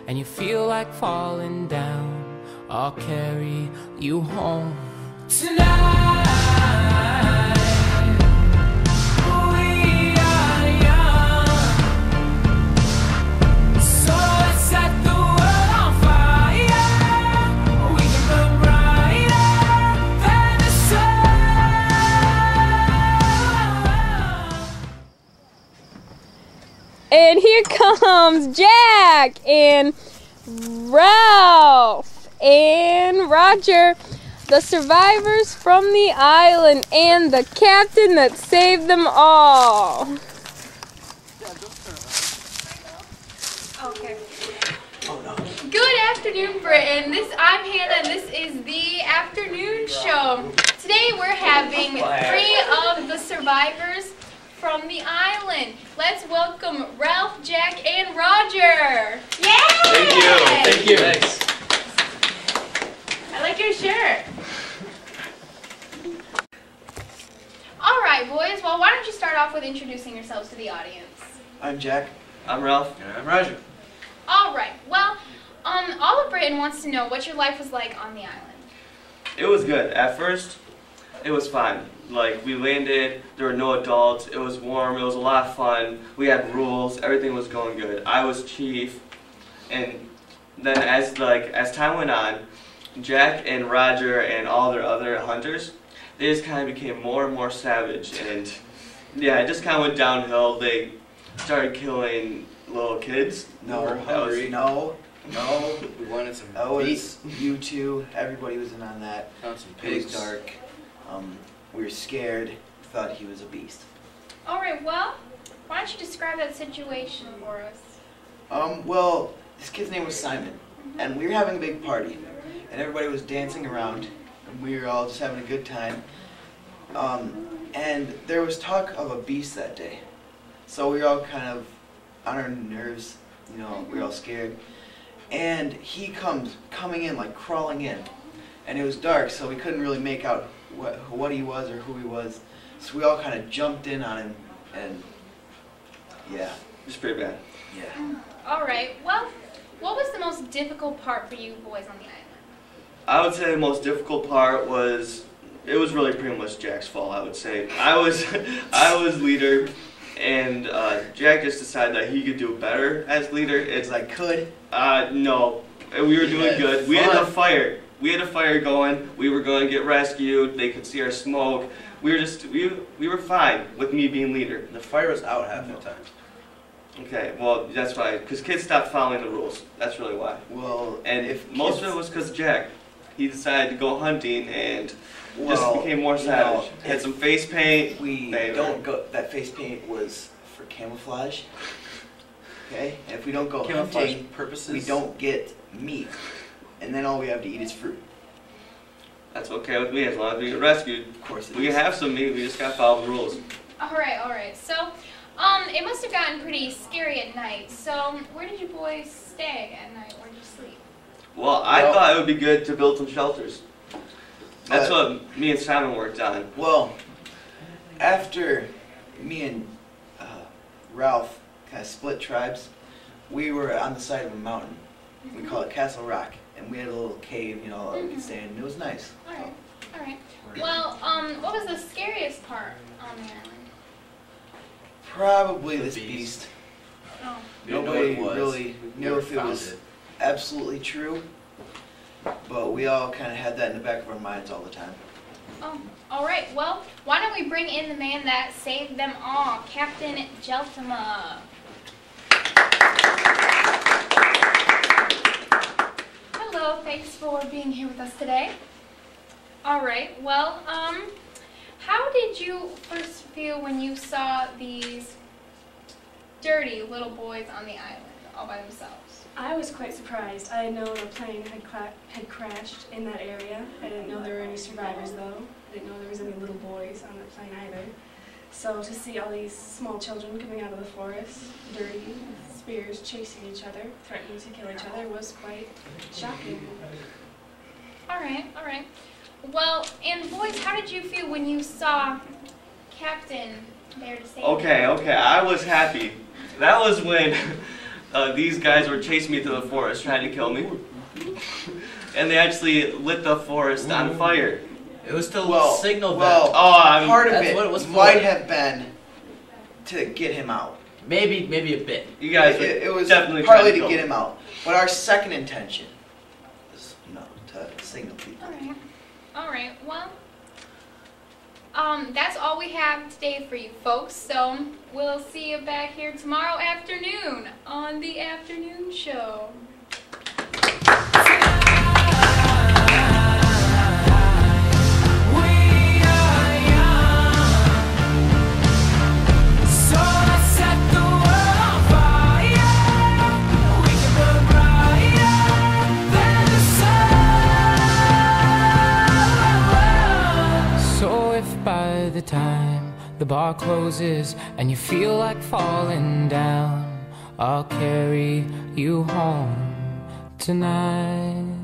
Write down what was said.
and you feel like falling down, I'll carry you home tonight. And here comes Jack and Ralph and Roger, the survivors from the island and the captain that saved them all. Okay. Good afternoon, Britain. I'm Hannah, and this is the afternoon show. Today we're having 3 of the survivors from the island. Let's welcome Ralph, Jack, and Roger. Yay! Thank you. Thank you. Thanks. I like your shirt. All right, boys. Well, why don't you start off with introducing yourselves to the audience? I'm Jack. I'm Ralph. And I'm Roger. All right. Well, all of Britain wants to know what your life was like on the island. It was good. At first, it was fine. Like, we landed, there were no adults, it was warm, it was a lot of fun, we had rules, everything was going good. I was chief, and then as time went on, Jack and Roger and all their other hunters, they just kind of became more and more savage, and yeah, it just kind of went downhill. They started killing little kids. No, That was- no. We wanted some That meat. was you two. Everybody was in on that. Found some It was pigs. dark. We were scared. Thought he was a beast. All right. Well, why don't you describe that situation for us? Well, this kid's name was Simon, and we were having a big party, and everybody was dancing around, and we were all just having a good time. And there was talk of a beast that day, so we were all kind of on our nerves. You know, we were all scared. And he coming in, like crawling in, and it was dark, so we couldn't really make out what he was or who he was. So we all kind of jumped in on him, and yeah, It was pretty bad. yeah. All right. Well, what was the most difficult part for you boys on the island? I would say the most difficult part was, it was really pretty much Jack's fault, I would say. I was leader, and Jack just decided that he could do better as leader. It's like could. No, we were doing Yeah, good. We had a fun. fire. We had a fire going. We were going to get rescued. They could see our smoke. We were fine with me being leader. The fire was out half the time. Okay, well that's why, because kids stopped following the rules. That's really why. Well, And if most of kids- it was because Jack. He decided to go hunting and just well, became more you savage. know, Had some face paint. we They don't were- go. That face paint was for camouflage. Okay, and if we don't go Camouflage hunting, purposes. we don't get meat, and then all we have to eat is fruit. That's okay with me as long as we get rescued. Of course, it We is. can have some meat. We just gotta follow the rules. All right. So, it must have gotten pretty scary at night. So, where did you boys stay at night? Where did you sleep? Well, I Well- thought it would be good to build some shelters. That's But- what me and Simon worked on. Well, after me and Ralph kind of split tribes, we were on the side of a mountain. We call it Castle Rock, and we had a little cave, you know, that we could stay in. It was nice. All right. Well, what was the scariest part on the island? Probably The this beast. beast. Oh. We didn't know Nobody what it was. really We knew never if it found was it. absolutely true, but we all kind of had that in the back of our minds all the time. Oh, all right. Well, why don't we bring in the man that saved them all, Captain Jeltima. Hello, thanks for being here with us today. All right. Well, how did you first feel when you saw these dirty little boys on the island all by themselves? I was quite surprised. I had known a plane had crashed in that area. I didn't know there were any survivors though. I didn't know there was any little boys on the plane either. So to see all these small children coming out of the forest, dirty, with spears chasing each other, threatening to kill each other was quite shocking. All right. Well, and boys, how did you feel when you saw Captain there to save you? Okay, I was happy. That was when these guys were chasing me through the forest trying to kill me. And they actually lit the forest on fire. It was to signal well, that. Part of that's it what it was for. might have been to get him out. Maybe a bit. You guys It was definitely partly trying to get him out. But our second intention is, to signal people. All right. Well, that's all we have today for you folks. So we'll see you back here tomorrow afternoon on the afternoon show. By the time the bar closes and you feel like falling down, I'll carry you home tonight.